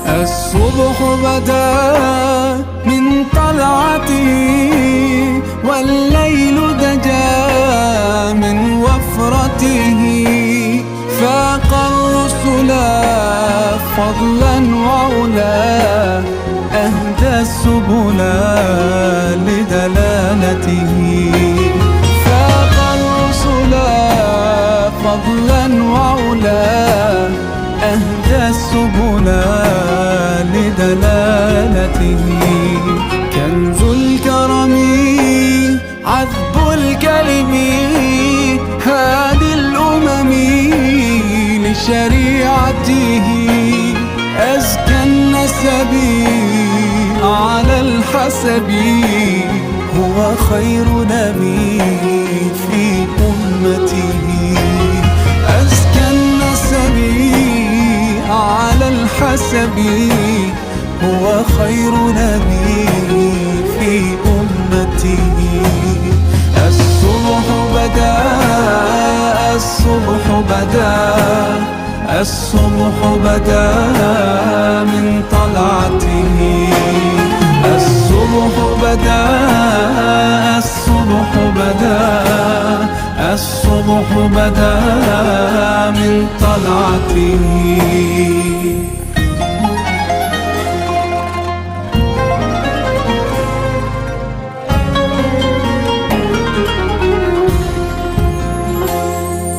الصبح بدا من طلعته، والليل دجا من وفرته. فاق الرسل فضلا وعلا، أهدى السبل لدلالته. فاق الرسل فضلا وعلا، أهدى السبل لدلالته. كنز الكرم عذب الكلم، هادي الأمم لشريعته. أزكى النسب على الحسب، هو خير نبي في أمته. أزكى النسب على الحسب، هو خير نبي في أمته. الصبح بدا، الصبح بدا، الصبح بدا من طلعته. الصبح بدا، الصبح بدا، الصبح بدا من طلعته.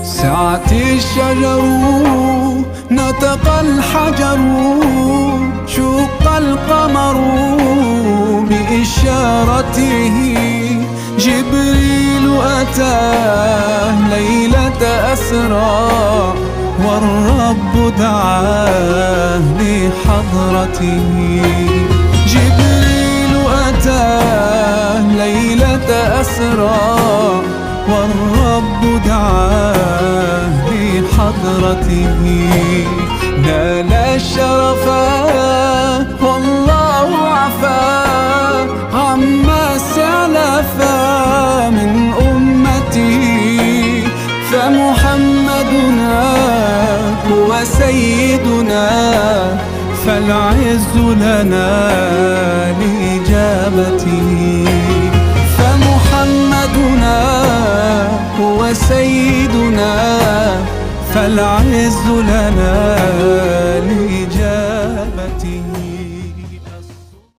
سعت الشجر نطق الحجر، شق القمر بإشارته. جبريل أتاه ليلة أسرى، والرب دعاه لحضرته. جبريل أتاه ليلة أسرى، والرب دعاه لحضرته. نال الشرف والله عفا، عما سلف من أمته. فمحمدنا هو سيدنا، فالعز لنا لإجابته. فمحمدنا هو سيدنا، فالعز لنا